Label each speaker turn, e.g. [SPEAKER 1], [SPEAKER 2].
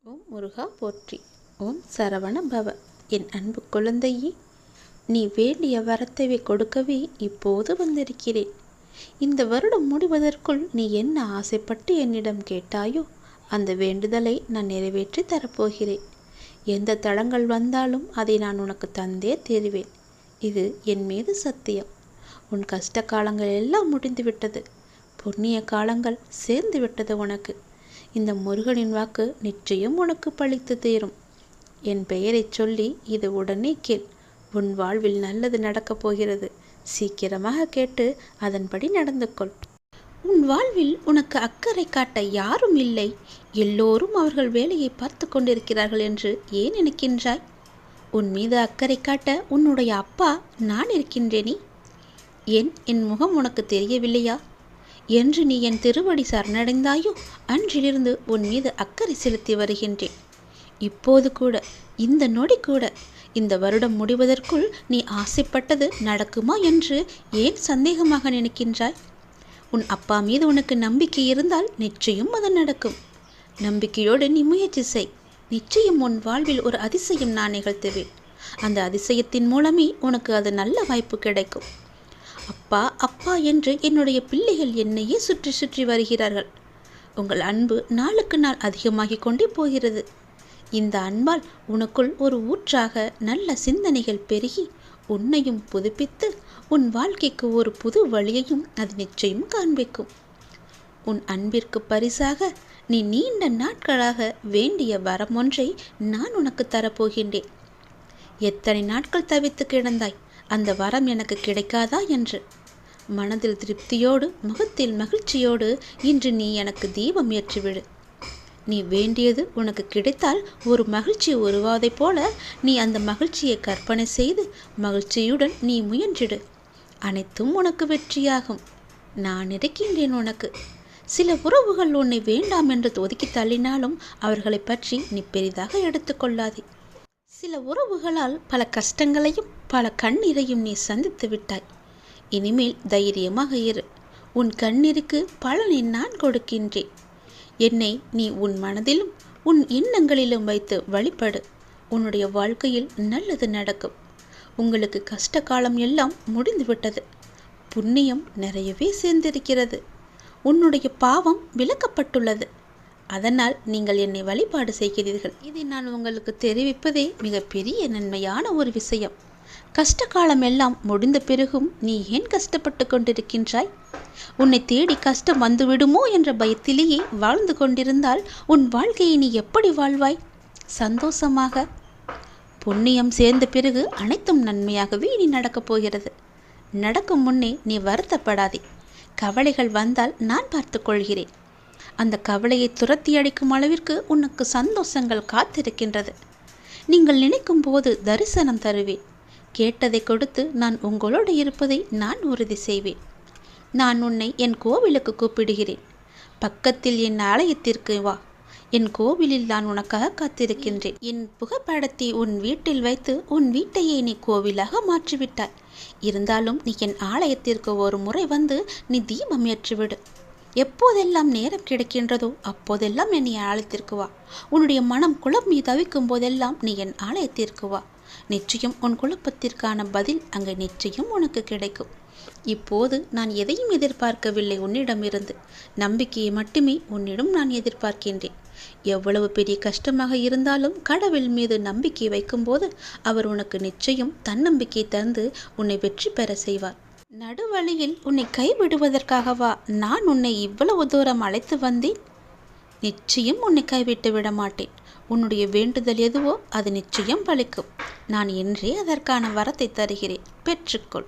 [SPEAKER 1] ஓம் முருகா போற்றி. ஓம் சரவண பவ. என் அன்பு குழந்தையே, நீ வேண்டிய வரத்தை கொடுக்கவே இப்போது வந்திருக்கிறேன். இந்த வருடம் முடிவதற்குள் நீ என்ன ஆசைப்பட்டு என்னிடம் கேட்டாயோ அந்த வேண்டுதலை நான் நிறைவேற்றி தரப்போகிறேன். எந்த தடங்கள் வந்தாலும் அதை நான் உனக்கு தந்தே தருவேன். இது என் மீது சத்தியம். உன் கஷ்ட காலங்கள் எல்லாம் முடிந்துவிட்டது. புண்ணிய காலங்கள் சேர்ந்து விட்டது உனக்கு. இந்த முருகனின் வாக்கு நிச்சயம் உனக்கு பழித்து தேரும். என் பெயரை சொல்லி இது உடனே கேள். உன் வாழ்வில் நல்லது நடக்கப் போகிறது. சீக்கிரமாக கேட்டு அதன்படி நடந்து கொள். உன் வாழ்வில் உனக்கு அக்கறை காட்ட யாரும் இல்லை. எல்லோரும் அவர்கள் வேலையை பார்த்து கொண்டிருக்கிறார்கள் என்று ஏன் நினைக்கின்றாய்? உன் மீது அக்கறை காட்ட உன்னுடைய அப்பா நான் இருக்கின்றேனே. என் முகம் உனக்கு தெரியவில்லையா? என்று நீ என் திருவடி சரணடைந்தாயோ அன்றிலிருந்து உன் மீது அக்கறை செலுத்தி வருகின்றேன். இப்போது கூட, இந்த நொடி கூட, இந்த வருடம் முடிவதற்குள் நீ ஆசைப்பட்டது நடக்குமா என்று ஏன் சந்தேகமாக நினைக்கின்றாய்? உன் அப்பா மீது உனக்கு நம்பிக்கை இருந்தால் நிச்சயம் அது நடக்கும். நம்பிக்கையோடு நீ முயற்சி செய். நிச்சயம் உன் வாழ்வில் ஒரு அதிசயம் நான் நிகழ்த்துவேன். அந்த அதிசயத்தின் மூலமே உனக்கு அது நல்ல வாய்ப்பு கிடைக்கும். அப்பா அப்பா என்று என்னுடைய பிள்ளைகள் என்னையே சுற்றி சுற்றி வருகிறார்கள். உங்கள் அன்பு நாளுக்கு நாள் அதிகமாகிக் கொண்டே போகிறது. இந்த அன்பால் உனக்குள் ஒரு ஊற்றாக நல்ல சிந்தனைகள் பெருகி உன்னையும் புதுப்பித்து உன் வாழ்க்கைக்கு ஒரு புது வழியையும் அது நிச்சயம் காண்பிக்கும். உன் அன்பிற்கு பரிசாக நீ நீண்ட நாட்களாக வேண்டிய வரம் ஒன்றை நான் உனக்கு தரப்போகின்றேன். எத்தனை நாட்கள் தவித்து கிடந்தாய், அந்த வரம் எனக்கு கிடைக்காதா என்று. மனதில் திருப்தியோடு முகத்தில் மகிழ்ச்சியோடு இன்று நீ எனக்கு தீபம் ஏற்றிவிடு. நீ வேண்டியது உனக்கு கிடைத்தால் ஒரு மகிழ்ச்சி உருவாவதைப் போல நீ அந்த மகிழ்ச்சியை கற்பனை செய்து மகிழ்ச்சியுடன் நீ முயன்றிடு. அனைத்தும் உனக்கு வெற்றியாகும். நான் இருக்கின்றேன் உனக்கு. சில உறவுகள் உன்னை வேண்டாம் என்று ஒதுக்கி தள்ளினாலும் அவர்களை பற்றி நீ பெரிதாக எடுத்துக்கொள்ளாதே. சில உறவுகளால் பல கஷ்டங்களையும் பல கண்ணீரையும் நீ சந்தித்து விட்டாய். இனிமேல் தைரியமாக இரு. உன் கண்ணீருக்கு பலனை நான் கொடுக்கின்றேன். என்னை நீ உன் மனதிலும் உன் எண்ணங்களிலும் வைத்து வழிபடு. உன்னுடைய வாழ்க்கையில் நல்லது நடக்கும். உங்களுக்கு கஷ்ட காலம் எல்லாம் முடிந்துவிட்டது. புண்ணியம் நிறையவே சேர்ந்திருக்கிறது. உன்னுடைய பாவம் விலக்கப்பட்டுள்ளது. அதனால் நீங்கள் என்னை வழிபாடு செய்கிறீர்கள். இதை நான் உங்களுக்கு தெரிவிப்பதே மிகப்பெரிய நன்மையான ஒரு விஷயம். கஷ்ட காலம் எல்லாம் முடிந்த பிறகும் நீ ஏன் கஷ்டப்பட்டு கொண்டிருக்கின்றாய்? உன்னை தேடி கஷ்டம் வந்துவிடுமோ என்ற பயத்திலேயே வாழ்ந்து கொண்டிருந்தால் உன் வாழ்க்கையை நீ எப்படி வாழ்வாய்? சந்தோஷமாக. புண்ணியம் சேர்ந்த பிறகு அனைத்தும் நன்மையாகவே நீ நடக்கப் போகிறது. நடக்கும் முன்னே நீ வருத்தப்படாதே. கவலைகள் வந்தால் நான் பார்த்துக் கொள்கிறேன். அந்த கவலையை துரத்தி அடிக்கும் அளவிற்கு உனக்கு சந்தோஷங்கள் காத்திருக்கின்றது. நீங்கள் நினைக்கும் போது தரிசனம் தருவேன். கேட்டதை கொடுத்து நான் உங்களோடு இருப்பதை நான் உறுதி செய்வேன். நான் உன்னை என் கோவிலுக்கு கூப்பிடுகிறேன். பக்கத்தில் என் ஆலயத்திற்கு வா. என் கோவிலில் நான் உனக்காக காத்திருக்கின்றேன். என் புகைப்படத்தை உன் வீட்டில் வைத்து உன் வீட்டையே நீ கோவிலாக மாற்றிவிட்டாய். இருந்தாலும் நீ என் ஆலயத்திற்கு ஒரு முறை வந்து நீ தீபம் ஏற்றிவிடு. எப்போதெல்லாம் நேரம் கிடைக்கின்றதோ அப்போதெல்லாம் என்னை ஆலயத்திற்கு வா. உன்னுடைய மனம் குழம்பி தவிக்கும் போதெல்லாம் நீ என் ஆலயத்திற்கு வா. நிச்சயம் உன் குழப்பத்திற்கான பதில் அங்கே நிச்சயம் உனக்கு கிடைக்கும். இப்போது நான் எதையும் எதிர்பார்க்கவில்லை உன்னிடமிருந்து. நம்பிக்கையை மட்டுமே உன்னிடம் நான் எதிர்பார்க்கின்றேன். எவ்வளவு பெரிய கஷ்டமாக இருந்தாலும் கடவுள் மீது நம்பிக்கை வைக்கும்போது அவர் உனக்கு நிச்சயம் தன்னம்பிக்கை தந்து உன்னை வெற்றி பெற செய்வார். நடுவழியில் உன்னை கைவிடுவதற்காகவா நான் உன்னை இவ்வளவு தூரம் அழைத்து வந்தேன்? நிச்சயம் உன்னை கைவிட்டு விட மாட்டேன். உன்னுடைய வேண்டுதல் எதுவோ அது நிச்சயம் பலிக்கும். நான் இன்றே அதற்கான வரத்தை தருகிறேன். பெற்றுக்கொள்.